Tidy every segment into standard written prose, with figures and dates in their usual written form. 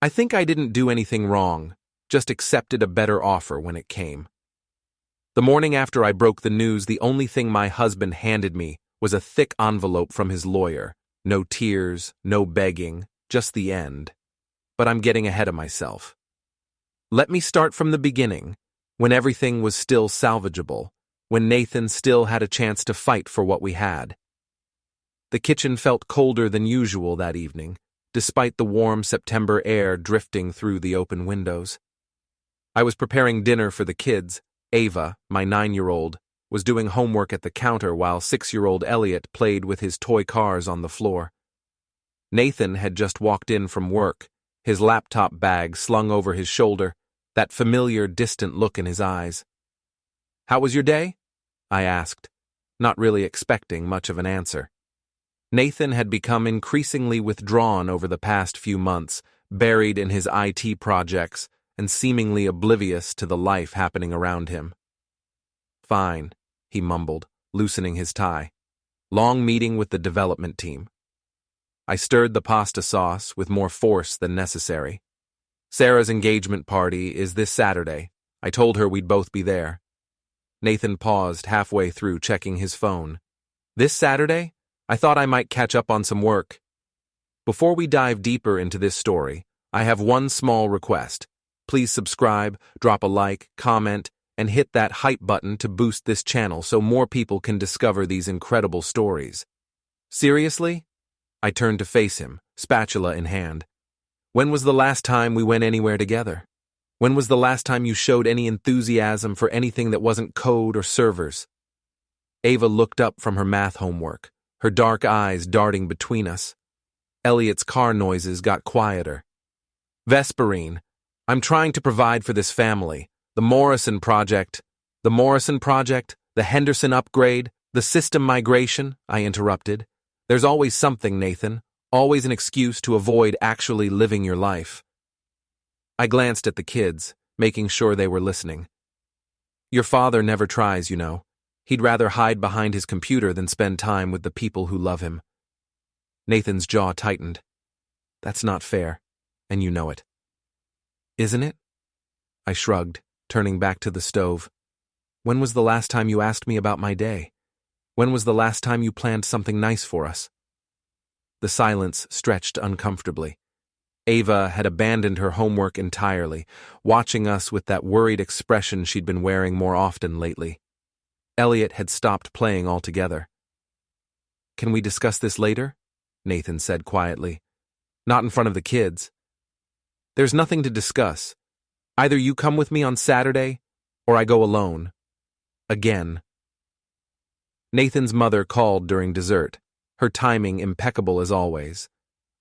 I think I didn't do anything wrong, just accepted a better offer when it came. The morning after I broke the news, the only thing my husband handed me was a thick envelope from his lawyer. No tears, no begging, just the end. But I'm getting ahead of myself. Let me start from the beginning, when everything was still salvageable, when Nathan still had a chance to fight for what we had. The kitchen felt colder than usual that evening, despite the warm September air drifting through the open windows. I was preparing dinner for the kids. Ava, my 9-year-old, was doing homework at the counter while 6-year-old Elliot played with his toy cars on the floor. Nathan had just walked in from work, his laptop bag slung over his shoulder, that familiar, distant look in his eyes. "How was your day?" I asked, not really expecting much of an answer. Nathan had become increasingly withdrawn over the past few months, buried in his IT projects and seemingly oblivious to the life happening around him. "Fine," he mumbled, loosening his tie. "Long meeting with the development team." I stirred the pasta sauce with more force than necessary. "Sarah's engagement party is this Saturday. I told her we'd both be there." Nathan paused halfway through checking his phone. "This Saturday? I thought I might catch up on some work." Before we dive deeper into this story, I have one small request. Please subscribe, drop a like, comment, and hit that hype button to boost this channel so more people can discover these incredible stories. "Seriously?" I turned to face him, spatula in hand. "When was the last time we went anywhere together? When was the last time you showed any enthusiasm for anything that wasn't code or servers?" Ava looked up from her math homework, her dark eyes darting between us. Elliot's car noises got quieter. "Vesperine. I'm trying to provide for this family. The Morrison project, the Henderson upgrade, the system migration," I interrupted. "There's always something, Nathan, always an excuse to avoid actually living your life." I glanced at the kids, making sure they were listening. "Your father never tries, you know. He'd rather hide behind his computer than spend time with the people who love him." Nathan's jaw tightened. "That's not fair, and you know it." "Isn't it?" I shrugged, turning back to the stove. "When was the last time you asked me about my day? When was the last time you planned something nice for us?" The silence stretched uncomfortably. Ava had abandoned her homework entirely, watching us with that worried expression she'd been wearing more often lately. Elliot had stopped playing altogether. "Can we discuss this later?" Nathan said quietly. "Not in front of the kids." "There's nothing to discuss. Either you come with me on Saturday, or I go alone. Again." Nathan's mother called during dessert, her timing impeccable as always.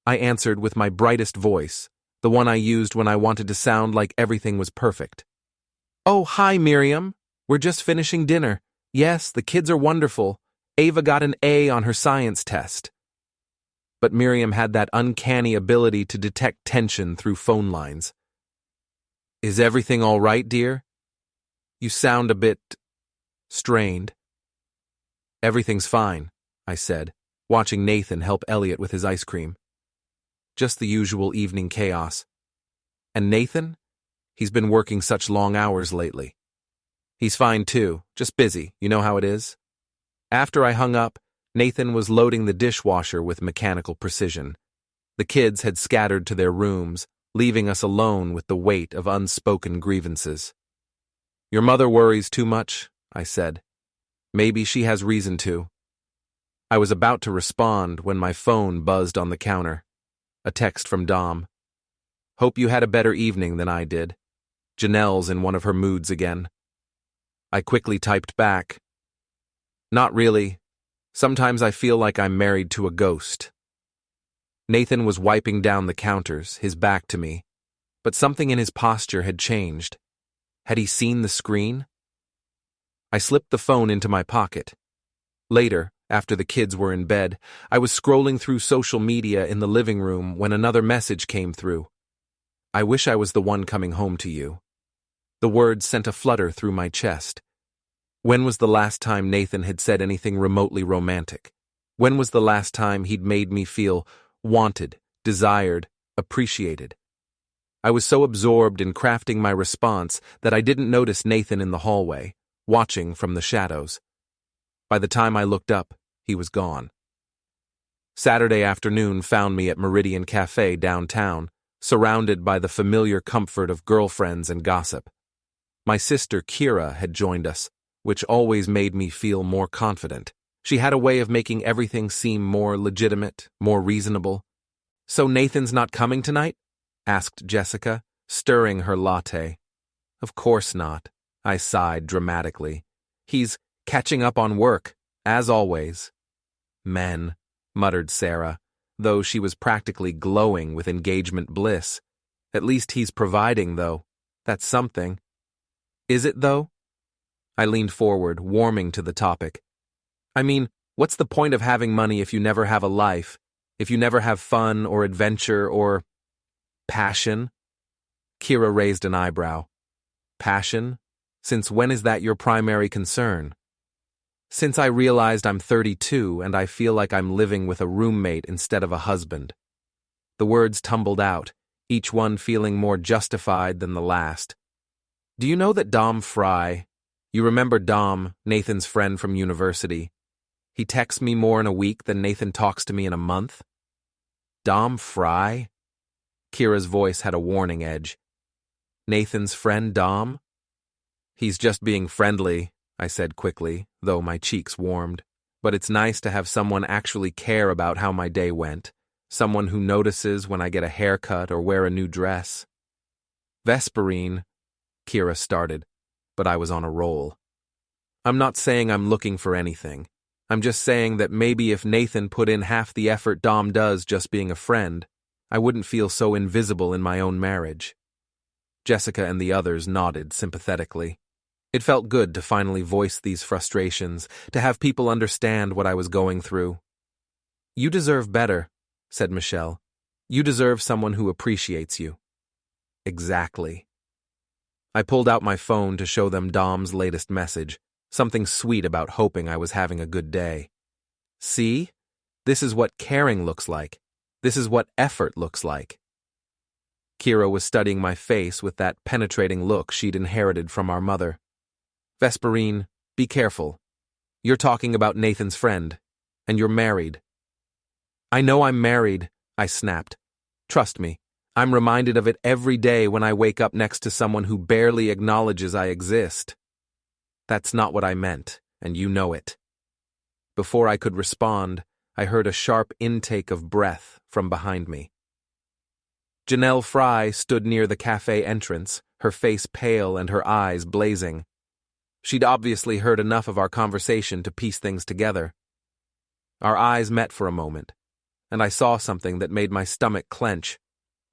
I answered with my brightest voice, the one I used when I wanted to sound like everything was perfect. "Oh, hi, Miriam. We're just finishing dinner. Yes, the kids are wonderful. Ava got an A on her science test." But Miriam had that uncanny ability to detect tension through phone lines. "Is everything all right, dear? You sound a bit strained." "Everything's fine," I said, watching Nathan help Elliot with his ice cream. "Just the usual evening chaos." "And Nathan? He's been working such long hours lately." "He's fine too, just busy, you know how it is." After I hung up, Nathan was loading the dishwasher with mechanical precision. The kids had scattered to their rooms, leaving us alone with the weight of unspoken grievances. "Your mother worries too much," I said. "Maybe she has reason to." I was about to respond when my phone buzzed on the counter. A text from Dom. "Hope you had a better evening than I did. Janelle's in one of her moods again." I quickly typed back, "Not really. Sometimes I feel like I'm married to a ghost." Nathan was wiping down the counters, his back to me, but something in his posture had changed. Had he seen the screen? I slipped the phone into my pocket. Later, after the kids were in bed, I was scrolling through social media in the living room when another message came through. "I wish I was the one coming home to you." The words sent a flutter through my chest. When was the last time Nathan had said anything remotely romantic? When was the last time he'd made me feel wanted, desired, appreciated? I was so absorbed in crafting my response that I didn't notice Nathan in the hallway, watching from the shadows. By the time I looked up, he was gone. Saturday afternoon found me at Meridian Cafe downtown, surrounded by the familiar comfort of girlfriends and gossip. My sister Kira had joined us, which always made me feel more confident. She had a way of making everything seem more legitimate, more reasonable. "So Nathan's not coming tonight?" asked Jessica, stirring her latte. "Of course not," I sighed dramatically. "He's catching up on work, as always." "Men," muttered Sarah, though she was practically glowing with engagement bliss. "At least he's providing, though. That's something." "Is it, though?" I leaned forward, warming to the topic. "I mean, what's the point of having money if you never have a life, if you never have fun or adventure or passion?" Kira raised an eyebrow. "Passion? Since when is that your primary concern?" "Since I realized I'm 32 and I feel like I'm living with a roommate instead of a husband." The words tumbled out, each one feeling more justified than the last. "Do you know that Dom Fry, you remember Dom, Nathan's friend from university, he texts me more in a week than Nathan talks to me in a month?" "Dom Fry?" Kira's voice had a warning edge. "Nathan's friend Dom?" "He's just being friendly," I said quickly, though my cheeks warmed. "But it's nice to have someone actually care about how my day went, someone who notices when I get a haircut or wear a new dress." "Vesperine," Kira started, but I was on a roll. "I'm not saying I'm looking for anything. I'm just saying that maybe if Nathan put in half the effort Dom does just being a friend, I wouldn't feel so invisible in my own marriage." Jessica and the others nodded sympathetically. It felt good to finally voice these frustrations, to have people understand what I was going through. "You deserve better," said Michelle. "You deserve someone who appreciates you." "Exactly." I pulled out my phone to show them Dom's latest message, something sweet about hoping I was having a good day. "See? This is what caring looks like. This is what effort looks like." Kira was studying my face with that penetrating look she'd inherited from our mother. "Vesperine, be careful. You're talking about Nathan's friend, and you're married." "I know I'm married," I snapped. "Trust me, I'm reminded of it every day when I wake up next to someone who barely acknowledges I exist." "That's not what I meant, and you know it." Before I could respond, I heard a sharp intake of breath from behind me. Janelle Fry stood near the cafe entrance, her face pale and her eyes blazing. She'd obviously heard enough of our conversation to piece things together. Our eyes met for a moment, and I saw something that made my stomach clench.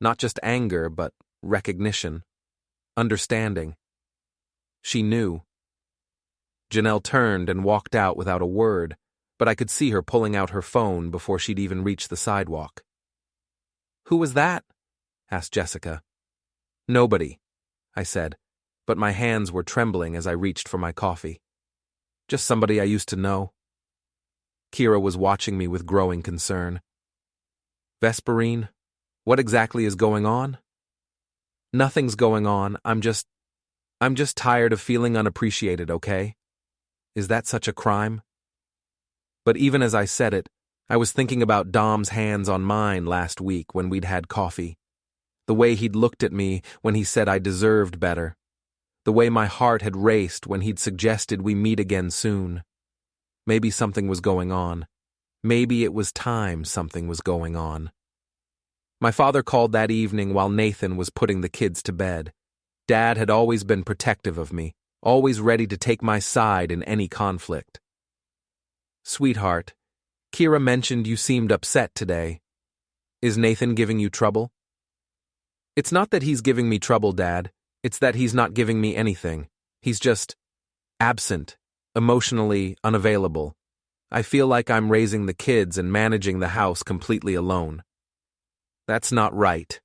Not just anger, but recognition. Understanding. She knew. Janelle turned and walked out without a word, but I could see her pulling out her phone before she'd even reached the sidewalk. "Who was that?" asked Jessica. "Nobody," I said, but my hands were trembling as I reached for my coffee. "Just somebody I used to know." Kira was watching me with growing concern. "Vesperine, what exactly is going on?" "Nothing's going on. I'm just tired of feeling unappreciated, okay? Is that such a crime?" But even as I said it, I was thinking about Dom's hands on mine last week when we'd had coffee. The way he'd looked at me when he said I deserved better. The way my heart had raced when he'd suggested we meet again soon. Maybe something was going on. Maybe it was time something was going on. My father called that evening while Nathan was putting the kids to bed. Dad had always been protective of me, always ready to take my side in any conflict. "Sweetheart, Kira mentioned you seemed upset today. Is Nathan giving you trouble?" "It's not that he's giving me trouble, Dad. It's that he's not giving me anything. He's just absent, emotionally unavailable. I feel like I'm raising the kids and managing the house completely alone." "That's not right,"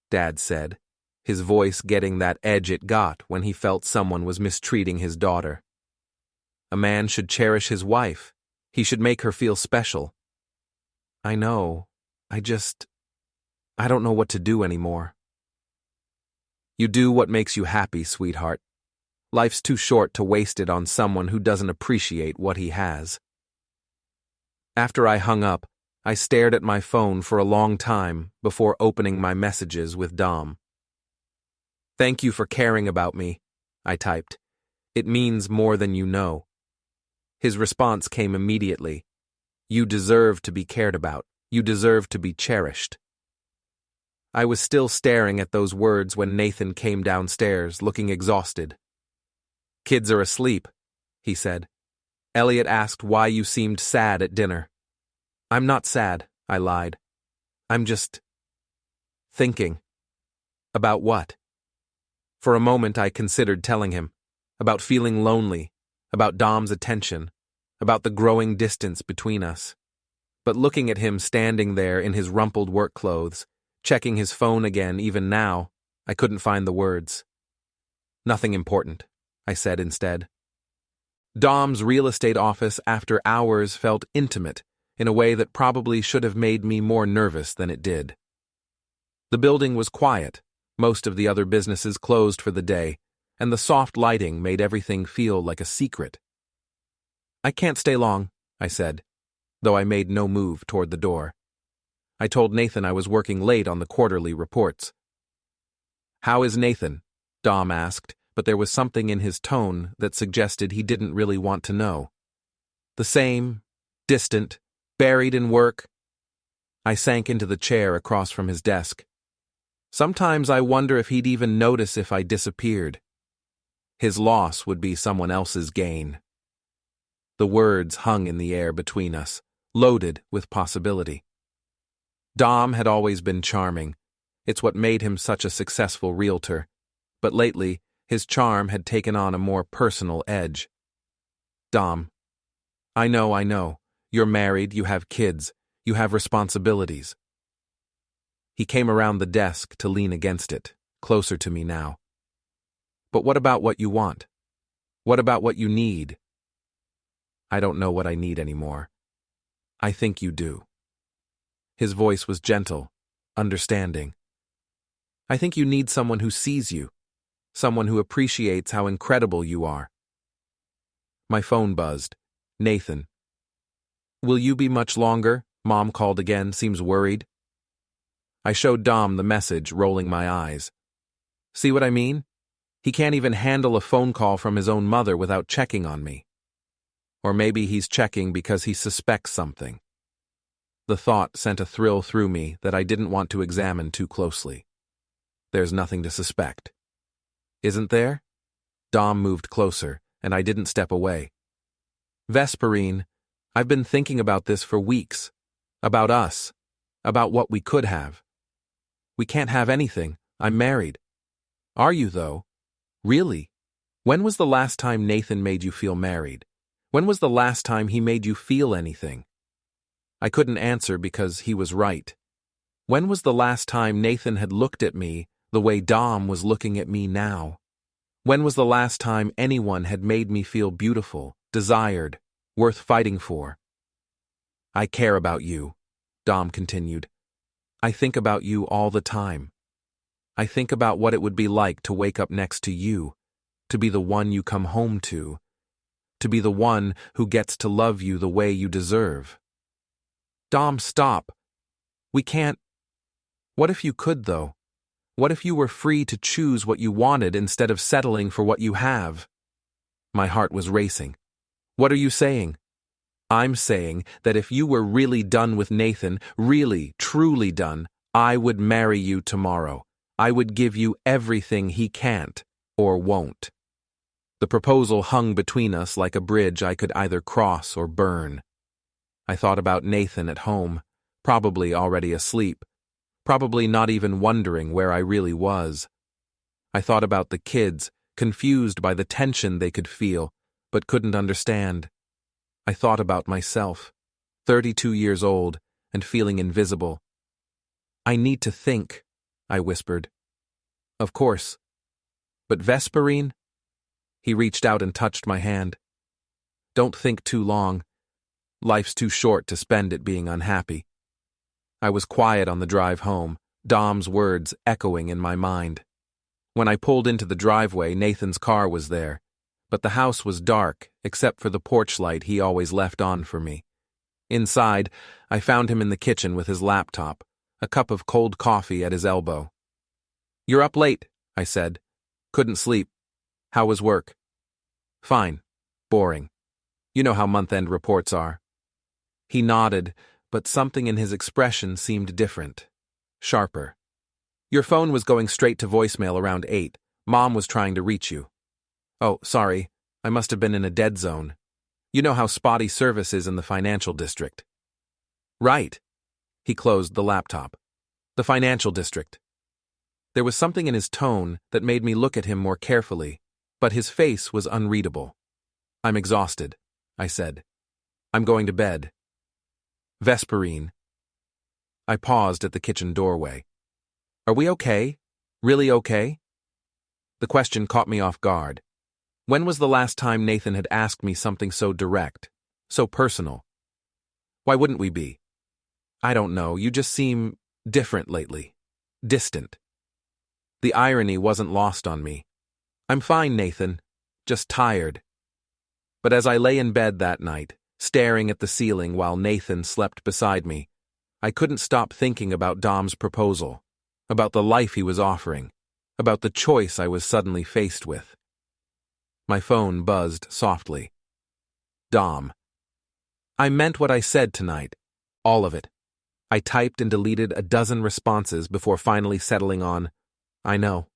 Dad said, his voice getting that edge it got when he felt someone was mistreating his daughter. "A man should cherish his wife. He should make her feel special." "I know. I don't know what to do anymore." You do what makes you happy, sweetheart. Life's too short to waste it on someone who doesn't appreciate what he has. After I hung up, I stared at my phone for a long time before opening my messages with Dom. "Thank you for caring about me," I typed. "It means more than you know." His response came immediately. "You deserve to be cared about. You deserve to be cherished." I was still staring at those words when Nathan came downstairs, looking exhausted. "Kids are asleep," he said. "Elliot asked why you seemed sad at dinner." "I'm not sad," I lied. "I'm just thinking." "About what?" For a moment I considered telling him. About feeling lonely, about Dom's attention, about the growing distance between us. But looking at him standing there in his rumpled work clothes, checking his phone again even now, I couldn't find the words. "Nothing important," I said instead. Dom's real estate office after hours felt intimate in a way that probably should have made me more nervous than it did. The building was quiet, most of the other businesses closed for the day, and the soft lighting made everything feel like a secret. "I can't stay long," I said, though I made no move toward the door. I told Nathan I was working late on the quarterly reports. "How is Nathan?" Dom asked, but there was something in his tone that suggested he didn't really want to know. "The same, distant, buried in work." I sank into the chair across from his desk. Sometimes I wonder if he'd even notice if I disappeared. His loss would be someone else's gain. The words hung in the air between us, loaded with possibility. Dom had always been charming. It's what made him such a successful realtor. But lately, his charm had taken on a more personal edge. "Dom, I know. You're married, you have kids, you have responsibilities." He came around the desk to lean against it, closer to me now. "But what about what you want? What about what you need?" "I don't know what I need anymore." "I think you do." His voice was gentle, understanding. "I think you need someone who sees you, someone who appreciates how incredible you are." My phone buzzed. Nathan. "Will you be much longer?" Mom called again, seems worried. I showed Dom the message, rolling my eyes. "See what I mean? He can't even handle a phone call from his own mother without checking on me. Or maybe he's checking because he suspects something." The thought sent a thrill through me that I didn't want to examine too closely. There's nothing to suspect. "Isn't there?" Dom moved closer, and I didn't step away. "Vesperine, I've been thinking about this for weeks. About us. About what we could have. We can't have anything. I'm married." "Are you, though? Really? When was the last time Nathan made you feel married? When was the last time he made you feel anything?" I couldn't answer because he was right. When was the last time Nathan had looked at me the way Dom was looking at me now? When was the last time anyone had made me feel beautiful, desired, worth fighting for? "I care about you," Dom continued. "I think about you all the time. I think about what it would be like to wake up next to you, to be the one you come home to be the one who gets to love you the way you deserve." "Dom, stop. We can't." "What if you could, though? What if you were free to choose what you wanted instead of settling for what you have?" My heart was racing. "What are you saying?" "I'm saying that if you were really done with Nathan, really, truly done, I would marry you tomorrow. I would give you everything he can't or won't." The proposal hung between us like a bridge I could either cross or burn. I thought about Nathan at home, probably already asleep, probably not even wondering where I really was. I thought about the kids, confused by the tension they could feel, but couldn't understand. I thought about myself, 32 years old, and feeling invisible. "I need to think," I whispered. "Of course. But Vesperine?" He reached out and touched my hand. "Don't think too long. Life's too short to spend it being unhappy." I was quiet on the drive home, Dom's words echoing in my mind. When I pulled into the driveway, Nathan's car was there, but the house was dark except for the porch light he always left on for me. Inside, I found him in the kitchen with his laptop, a cup of cold coffee at his elbow. "You're up late," I said. "Couldn't sleep. How was work?" "Fine. Boring. You know how month-end reports are." He nodded, but something in his expression seemed different, sharper. "Your phone was going straight to voicemail around 8. Mom was trying to reach you." "Oh, sorry. I must have been in a dead zone. You know how spotty service is in the financial district." "Right." He closed the laptop. "The financial district." There was something in his tone that made me look at him more carefully, but his face was unreadable. "I'm exhausted," I said. "I'm going to bed." "Vesperine." I paused at the kitchen doorway. "Are we okay? Really okay?" The question caught me off guard. When was the last time Nathan had asked me something so direct, so personal? "Why wouldn't we be?" "I don't know, you just seem different lately. Distant." The irony wasn't lost on me. "I'm fine, Nathan. Just tired." But as I lay in bed that night, staring at the ceiling while Nathan slept beside me, I couldn't stop thinking about Dom's proposal, about the life he was offering, about the choice I was suddenly faced with. My phone buzzed softly. Dom. I meant what I said tonight. All of it. I typed and deleted a dozen responses before finally settling on, "I know."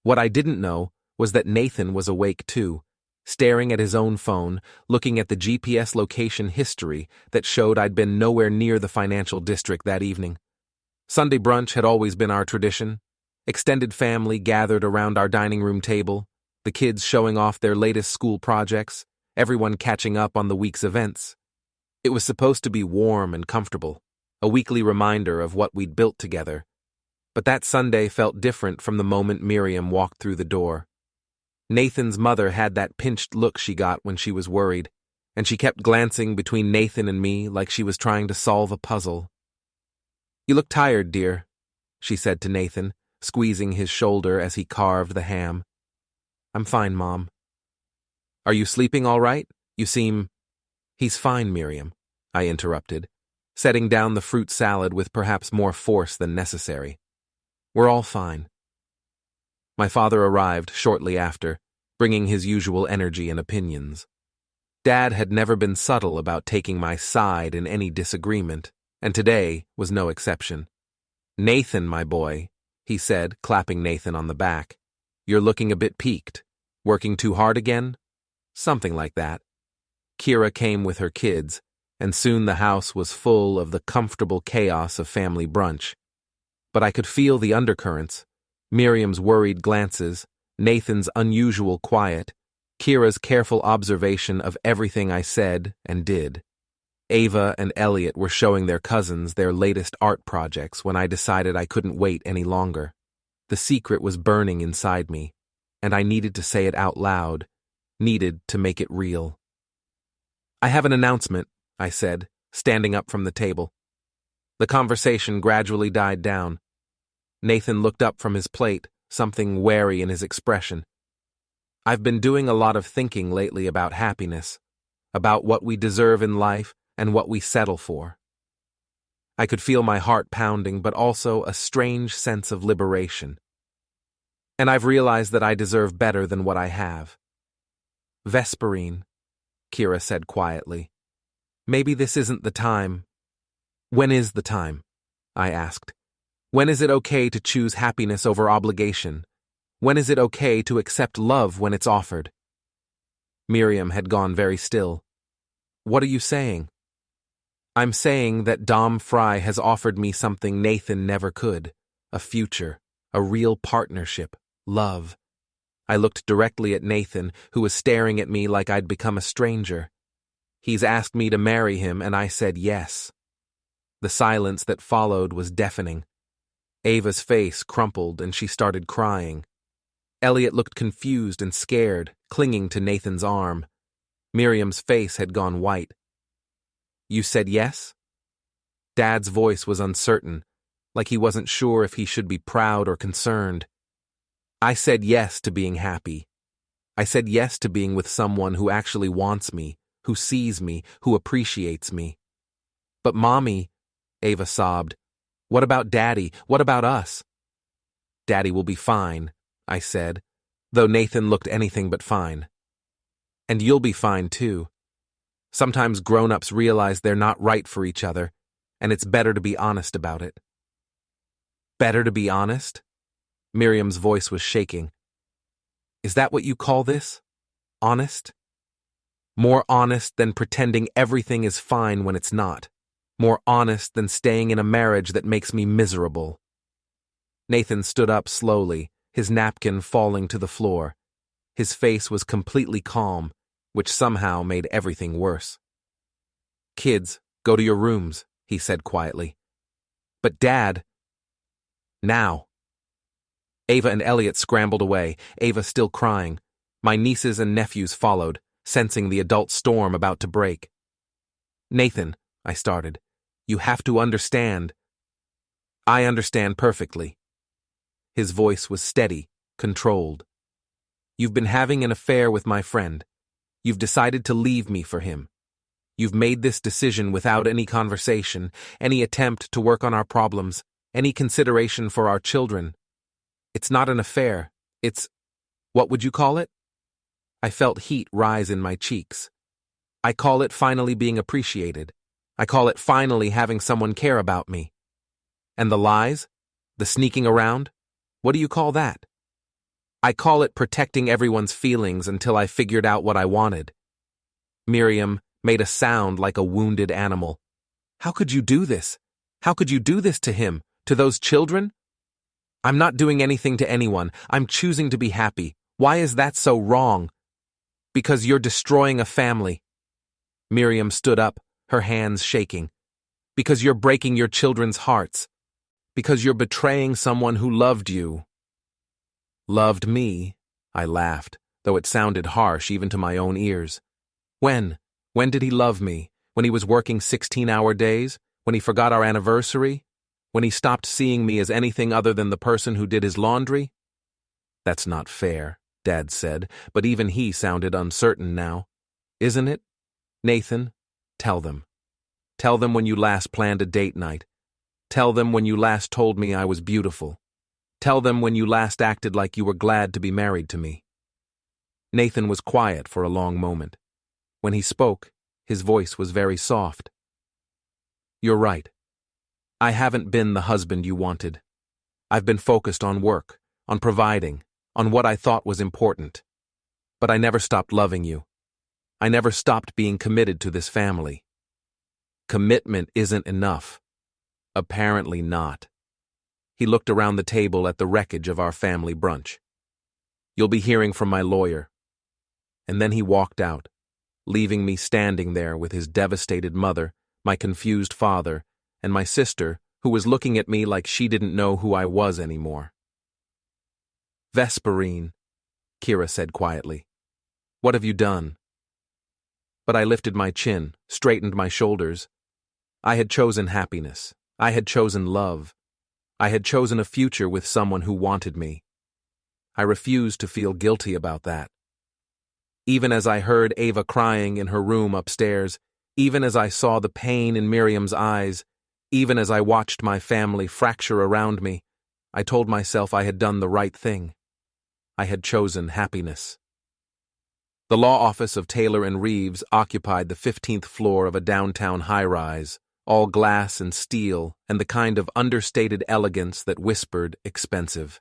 What I didn't know was that Nathan was awake too, staring at his own phone, looking at the GPS location history that showed I'd been nowhere near the financial district that evening. Sunday brunch had always been our tradition. Extended family gathered around our dining room table, the kids showing off their latest school projects, everyone catching up on the week's events. It was supposed to be warm and comfortable, a weekly reminder of what we'd built together. But that Sunday felt different from the moment Miriam walked through the door. Nathan's mother had that pinched look she got when she was worried, and she kept glancing between Nathan and me like she was trying to solve a puzzle. "You look tired, dear," she said to Nathan, squeezing his shoulder as he carved the ham. "I'm fine, Mom." "Are you sleeping all right? You seem—" "He's fine, Miriam," I interrupted, setting down the fruit salad with perhaps more force than necessary. "We're all fine." My father arrived shortly after, bringing his usual energy and opinions. Dad had never been subtle about taking my side in any disagreement, and today was no exception. "Nathan, my boy," he said, clapping Nathan on the back. "You're looking a bit peaked. Working too hard again?" Something like that. Kira came with her kids, and soon the house was full of the comfortable chaos of family brunch. But I could feel the undercurrents. Miriam's worried glances, Nathan's unusual quiet, Kira's careful observation of everything I said and did. Ava and Elliot were showing their cousins their latest art projects when I decided I couldn't wait any longer. The secret was burning inside me, and I needed to say it out loud, needed to make it real. "I have an announcement," I said, standing up from the table. The conversation gradually died down. Nathan looked up from his plate, something wary in his expression. "I've been doing a lot of thinking lately about happiness, about what we deserve in life and what we settle for." I could feel my heart pounding, but also a strange sense of liberation. "And I've realized that I deserve better than what I have." "Vesperine," Kira said quietly. "Maybe this isn't the time." "When is the time?" I asked. "When is it okay to choose happiness over obligation? When is it okay to accept love when it's offered?" Miriam had gone very still. "What are you saying?" "I'm saying that Dom Fry has offered me something Nathan never could. A future, a real partnership, love." I looked directly at Nathan, who was staring at me like I'd become a stranger. "He's asked me to marry him, and I said yes." The silence that followed was deafening. Ava's face crumpled and she started crying. Elliot looked confused and scared, clinging to Nathan's arm. Miriam's face had gone white. "You said yes?" Dad's voice was uncertain, like he wasn't sure if he should be proud or concerned. I said yes to being happy. I said yes to being with someone who actually wants me, who sees me, who appreciates me. But Mommy, Ava sobbed, what about Daddy? What about us? Daddy will be fine, I said, though Nathan looked anything but fine. And you'll be fine too. Sometimes grown-ups realize they're not right for each other, and it's better to be honest about it. Better to be honest? Miriam's voice was shaking. Is that what you call this? Honest? More honest than pretending everything is fine when it's not. More honest than staying in a marriage that makes me miserable. Nathan stood up slowly, his napkin falling to the floor. His face was completely calm, which somehow made everything worse. Kids, go to your rooms, he said quietly. But Dad... Now. Ava and Elliot scrambled away, Ava still crying. My nieces and nephews followed, sensing the adult storm about to break. Nathan, I started, you have to understand. I understand perfectly. His voice was steady, controlled. You've been having an affair with my friend. You've decided to leave me for him. You've made this decision without any conversation, any attempt to work on our problems, any consideration for our children. It's not an affair. It's... what would you call it? I felt heat rise in my cheeks. I call it finally being appreciated. I call it finally having someone care about me. And the lies? The sneaking around? What do you call that? I call it protecting everyone's feelings until I figured out what I wanted. Miriam made a sound like a wounded animal. How could you do this? How could you do this to him? To those children? I'm not doing anything to anyone. I'm choosing to be happy. Why is that so wrong? Because you're destroying a family. Miriam stood up, her hands shaking. Because you're breaking your children's hearts. Because you're betraying someone who loved you. Loved me? I laughed, though it sounded harsh even to my own ears. When? When did he love me? When he was working 16-hour days? When he forgot our anniversary? When he stopped seeing me as anything other than the person who did his laundry? That's not fair, Dad said, but even he sounded uncertain now. Isn't it? Nathan, tell them. Tell them when you last planned a date night. Tell them when you last told me I was beautiful. Tell them when you last acted like you were glad to be married to me. Nathan was quiet for a long moment. When he spoke, his voice was very soft. You're right. I haven't been the husband you wanted. I've been focused on work, on providing, on what I thought was important. But I never stopped loving you. I never stopped being committed to this family. Commitment isn't enough. Apparently not. He looked around the table at the wreckage of our family brunch. You'll be hearing from my lawyer. And then he walked out, leaving me standing there with his devastated mother, my confused father, and my sister, who was looking at me like she didn't know who I was anymore. Vesperine, Kira said quietly. What have you done? But I lifted my chin, straightened my shoulders. I had chosen happiness. I had chosen love. I had chosen a future with someone who wanted me. I refused to feel guilty about that. Even as I heard Ava crying in her room upstairs, even as I saw the pain in Miriam's eyes, even as I watched my family fracture around me, I told myself I had done the right thing. I had chosen happiness. The law office of Taylor and Reeves occupied the 15th floor of a downtown high-rise, all glass and steel and the kind of understated elegance that whispered expensive.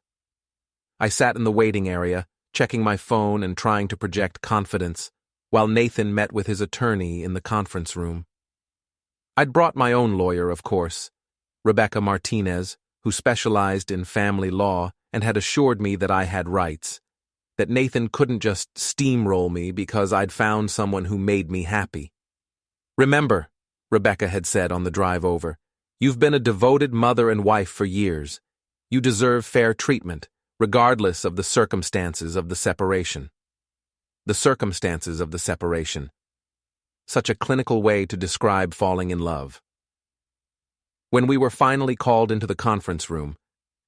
I sat in the waiting area, checking my phone and trying to project confidence, while Nathan met with his attorney in the conference room. I'd brought my own lawyer, of course, Rebecca Martinez, who specialized in family law and had assured me that I had rights, that Nathan couldn't just steamroll me because I'd found someone who made me happy. Remember, Rebecca had said on the drive over, you've been a devoted mother and wife for years. You deserve fair treatment, regardless of the circumstances of the separation. The circumstances of the separation. Such a clinical way to describe falling in love. When we were finally called into the conference room,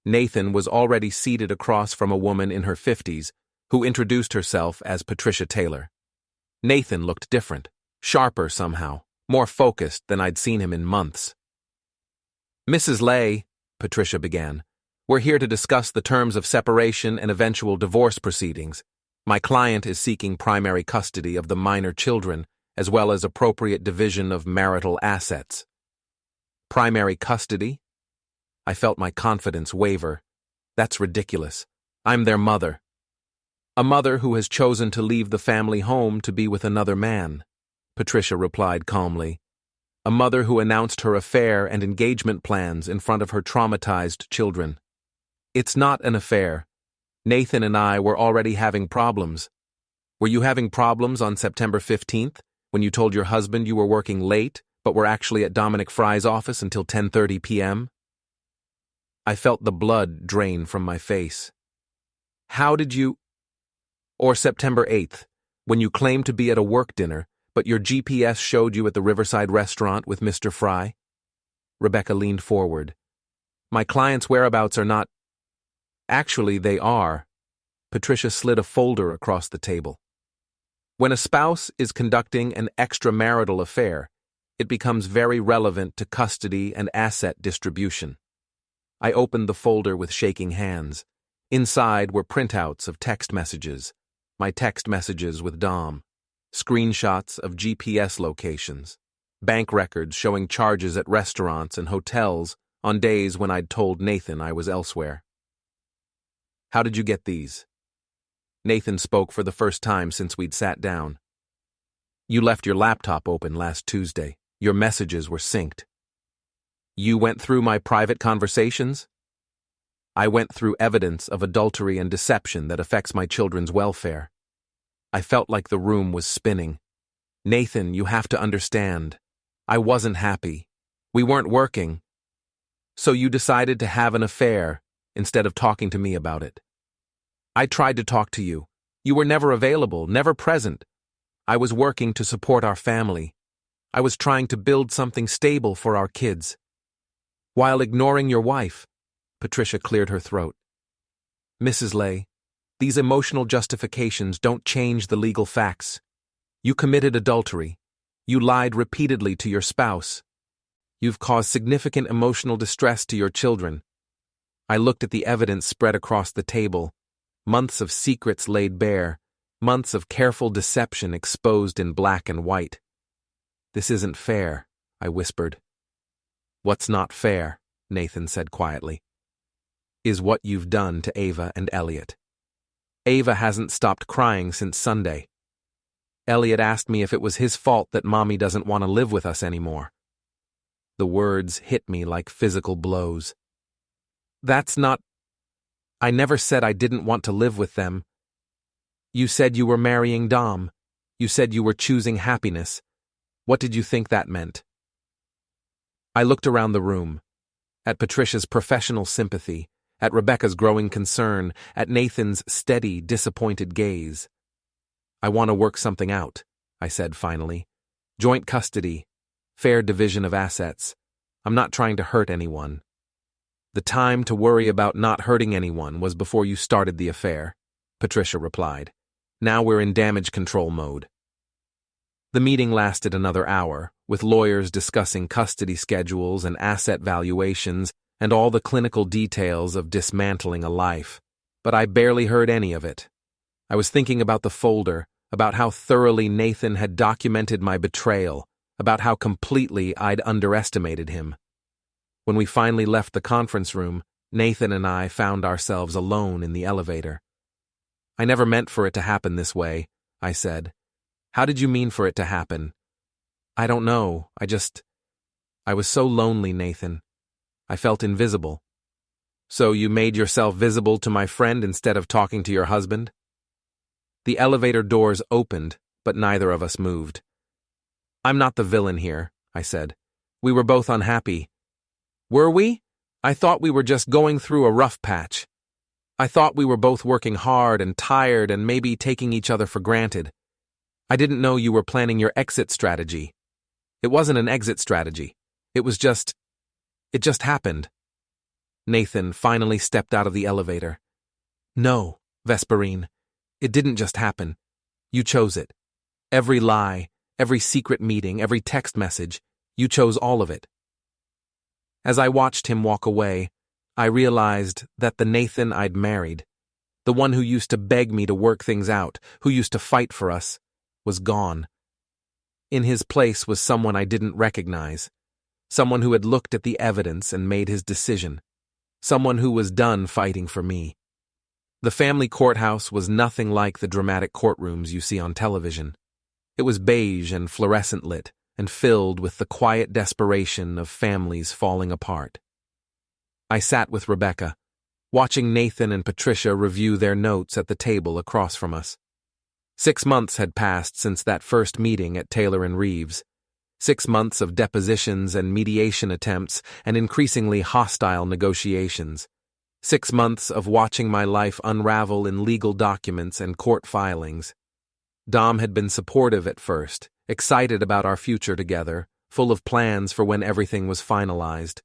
Nathan was already seated across from a woman in her 50s who introduced herself as Patricia Taylor. Nathan looked different, sharper somehow, more focused than I'd seen him in months. "Mrs. Lay," Patricia began, "we're here to discuss the terms of separation and eventual divorce proceedings. My client is seeking primary custody of the minor children, as well as appropriate division of marital assets." Primary custody? I felt my confidence waver. That's ridiculous. I'm their mother. A mother who has chosen to leave the family home to be with another man, Patricia replied calmly. A mother who announced her affair and engagement plans in front of her traumatized children. It's not an affair. Nathan and I were already having problems. Were you having problems on September 15th, when you told your husband you were working late, but were actually at Dominic Fry's office until 10:30 p.m.? I felt the blood drain from my face. How did you... Or September 8th, when you claimed to be at a work dinner, but your GPS showed you at the Riverside restaurant with Mr. Fry? Rebecca leaned forward. My client's whereabouts are not... Actually, they are. Patricia slid a folder across the table. When a spouse is conducting an extramarital affair, it becomes very relevant to custody and asset distribution. I opened the folder with shaking hands. Inside were printouts of text messages, my text messages with Dom, screenshots of GPS locations, bank records showing charges at restaurants and hotels on days when I'd told Nathan I was elsewhere. How did you get these? Nathan spoke for the first time since we'd sat down. You left your laptop open last Tuesday. Your messages were synced. You went through my private conversations? I went through evidence of adultery and deception that affects my children's welfare. I felt like the room was spinning. Nathan, you have to understand. I wasn't happy. We weren't working. So you decided to have an affair instead of talking to me about it. I tried to talk to you. You were never available, never present. I was working to support our family. I was trying to build something stable for our kids. While ignoring your wife, Patricia cleared her throat. Mrs. Lay, these emotional justifications don't change the legal facts. You committed adultery. You lied repeatedly to your spouse. You've caused significant emotional distress to your children. I looked at the evidence spread across the table. Months of secrets laid bare. Months of careful deception exposed in black and white. This isn't fair, I whispered. What's not fair, Nathan said quietly, is what you've done to Ava and Elliot. Ava hasn't stopped crying since Sunday. Elliot asked me if it was his fault that Mommy doesn't want to live with us anymore. The words hit me like physical blows. That's not... I never said I didn't want to live with them. You said you were marrying Dom. You said you were choosing happiness. What did you think that meant? I looked around the room, at Patricia's professional sympathy, at Rebecca's growing concern, at Nathan's steady, disappointed gaze. I want to work something out, I said finally. Joint custody, fair division of assets. I'm not trying to hurt anyone. The time to worry about not hurting anyone was before you started the affair, Patricia replied. Now we're in damage control mode. The meeting lasted another hour, with lawyers discussing custody schedules and asset valuations and all the clinical details of dismantling a life. But I barely heard any of it. I was thinking about the folder, about how thoroughly Nathan had documented my betrayal, about how completely I'd underestimated him. When we finally left the conference room, Nathan and I found ourselves alone in the elevator. I never meant for it to happen this way, I said. How did you mean for it to happen? I don't know, I was so lonely, Nathan. I felt invisible. So you made yourself visible to my friend instead of talking to your husband? The elevator doors opened, but neither of us moved. I'm not the villain here, I said. We were both unhappy. Were we? I thought we were just going through a rough patch. I thought we were both working hard and tired and maybe taking each other for granted. I didn't know you were planning your exit strategy. It wasn't an exit strategy. It just happened. Nathan finally stepped out of the elevator. No, Vesperine. It didn't just happen. You chose it. Every lie, every secret meeting, every text message, you chose all of it. As I watched him walk away, I realized that the Nathan I'd married, the one who used to beg me to work things out, who used to fight for us, was gone. In his place was someone I didn't recognize, someone who had looked at the evidence and made his decision, someone who was done fighting for me. The family courthouse was nothing like the dramatic courtrooms you see on television. It was beige and fluorescent lit, and filled with the quiet desperation of families falling apart. I sat with Rebecca, watching Nathan and Patricia review their notes at the table across from us. 6 months had passed since that first meeting at Taylor and Reeves. 6 months of depositions and mediation attempts and increasingly hostile negotiations. 6 months of watching my life unravel in legal documents and court filings. Dom had been supportive at first, excited about our future together, full of plans for when everything was finalized.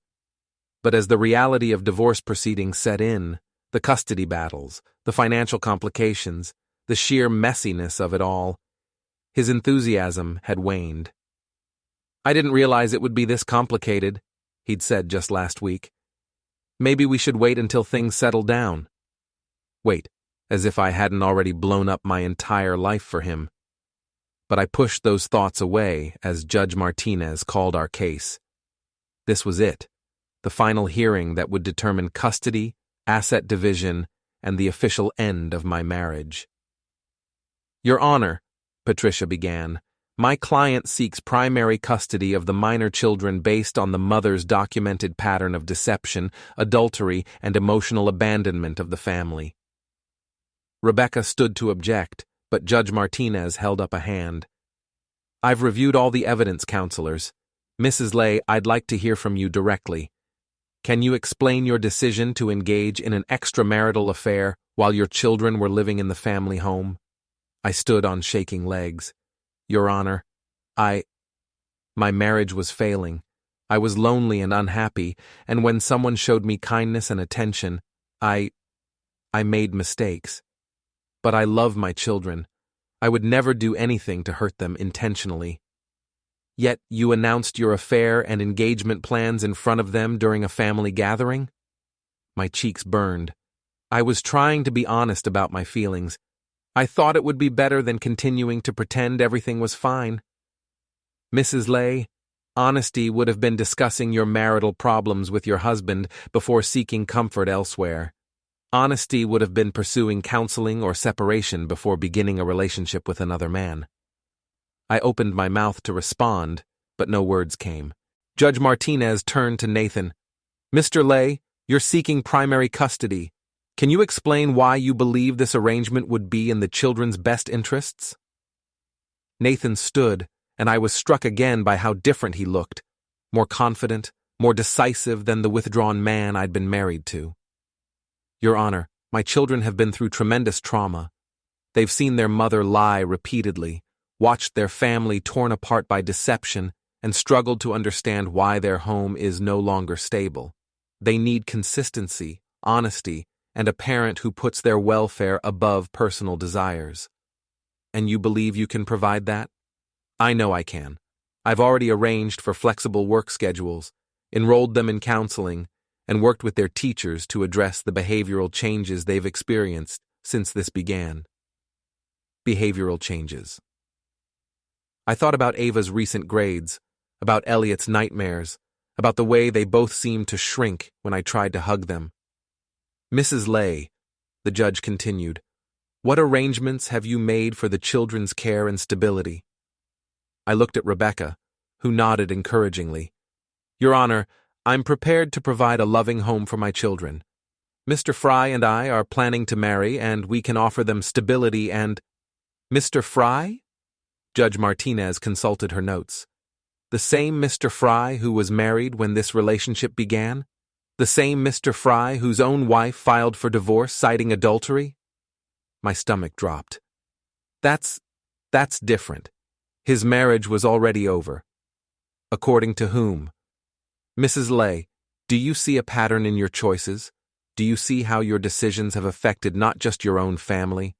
But as the reality of divorce proceedings set in, the custody battles, the financial complications, the sheer messiness of it all, his enthusiasm had waned. I didn't realize it would be this complicated, he'd said just last week. Maybe we should wait until things settle down. Wait, as if I hadn't already blown up my entire life for him. But I pushed those thoughts away as Judge Martinez called our case. This was it, the final hearing that would determine custody, asset division, and the official end of my marriage. Your Honor, Patricia began, my client seeks primary custody of the minor children based on the mother's documented pattern of deception, adultery, and emotional abandonment of the family. Rebecca stood to object, but Judge Martinez held up a hand. I've reviewed all the evidence, counselors. Mrs. Lay, I'd like to hear from you directly. Can you explain your decision to engage in an extramarital affair while your children were living in the family home? I stood on shaking legs. Your Honor, my marriage was failing. I was lonely and unhappy, and when someone showed me kindness and attention, I made mistakes. But I love my children. I would never do anything to hurt them intentionally. Yet you announced your affair and engagement plans in front of them during a family gathering? My cheeks burned. I was trying to be honest about my feelings. I thought it would be better than continuing to pretend everything was fine. Mrs. Lay, honesty would have been discussing your marital problems with your husband before seeking comfort elsewhere. Honesty would have been pursuing counseling or separation before beginning a relationship with another man. I opened my mouth to respond, but no words came. Judge Martinez turned to Nathan. Mr. Lay, you're seeking primary custody. Can you explain why you believe this arrangement would be in the children's best interests? Nathan stood, and I was struck again by how different he looked, more confident, more decisive than the withdrawn man I'd been married to. Your Honor, my children have been through tremendous trauma. They've seen their mother lie repeatedly, watched their family torn apart by deception, and struggled to understand why their home is no longer stable. They need consistency, honesty, and a parent who puts their welfare above personal desires. And you believe you can provide that? I know I can. I've already arranged for flexible work schedules, enrolled them in counseling, and worked with their teachers to address the behavioral changes they've experienced since this began. Behavioral changes. I thought about Ava's recent grades, about Elliot's nightmares, about the way they both seemed to shrink when I tried to hug them. Mrs. Lay, the judge continued, what arrangements have you made for the children's care and stability? I looked at Rebecca, who nodded encouragingly. Your Honor, I'm prepared to provide a loving home for my children. Mr. Fry and I are planning to marry, and we can offer them stability and— Mr. Fry? Judge Martinez consulted her notes. The same Mr. Fry who was married when this relationship began? The same Mr. Fry whose own wife filed for divorce citing adultery? My stomach dropped. That's different. His marriage was already over. According to whom? Mrs. Lay, Do you see a pattern in your choices? Do you see how your decisions have affected not just your own family,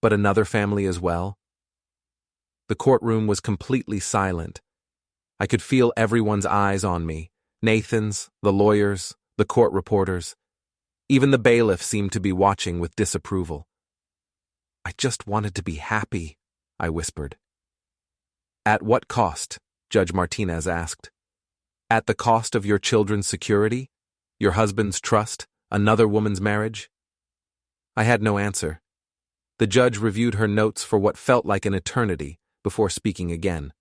but another family as well? The courtroom was completely silent. I could feel everyone's eyes on me, Nathan's, the lawyers, the court reporters. Even the bailiff seemed to be watching with disapproval. I just wanted to be happy, I whispered. At what cost? Judge Martinez asked. At the cost of your children's security? Your husband's trust? Another woman's marriage? I had no answer. The judge reviewed her notes for what felt like an eternity before speaking again.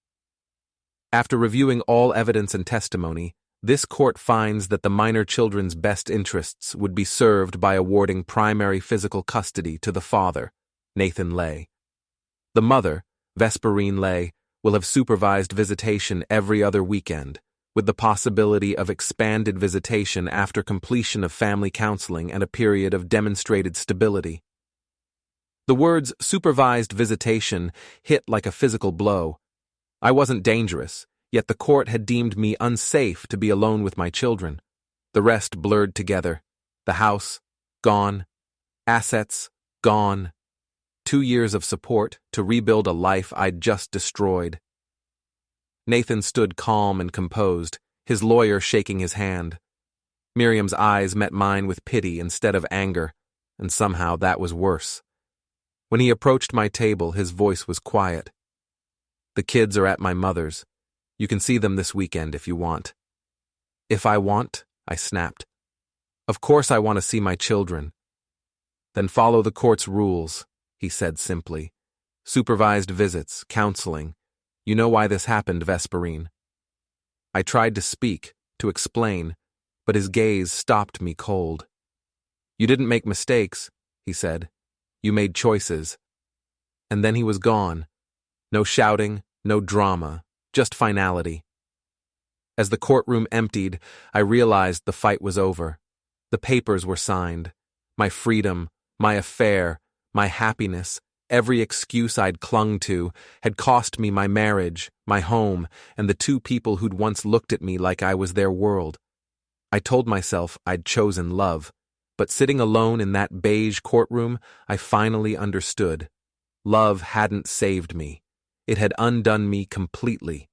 After reviewing all evidence and testimony, this court finds that the minor children's best interests would be served by awarding primary physical custody to the father, Nathan Lay. The mother, Vesperine Lay, will have supervised visitation every other weekend, with the possibility of expanded visitation after completion of family counseling and a period of demonstrated stability. The words supervised visitation hit like a physical blow. I wasn't dangerous, yet the court had deemed me unsafe to be alone with my children. The rest blurred together. The house, gone. Assets, gone. 2 years of support to rebuild a life I'd just destroyed. Nathan stood calm and composed, his lawyer shaking his hand. Miriam's eyes met mine with pity instead of anger, and somehow that was worse. When he approached my table, his voice was quiet. The kids are at my mother's. You can see them this weekend if you want. If I want, I snapped. Of course I want to see my children. Then follow the court's rules, he said simply. Supervised visits, counseling. You know why this happened, Vesperine. I tried to speak, to explain, but his gaze stopped me cold. You didn't make mistakes, he said. You made choices. And then he was gone. No shouting, no drama, just finality. As the courtroom emptied, I realized the fight was over. The papers were signed. My freedom, my affair, my happiness, every excuse I'd clung to, had cost me my marriage, my home, and the 2 people who'd once looked at me like I was their world. I told myself I'd chosen love, but sitting alone in that beige courtroom, I finally understood. Love hadn't saved me. It had undone me completely.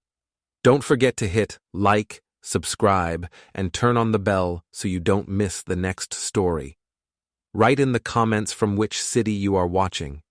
Don't forget to hit like, subscribe, and turn on the bell so you don't miss the next story. Write in the comments from which city you are watching.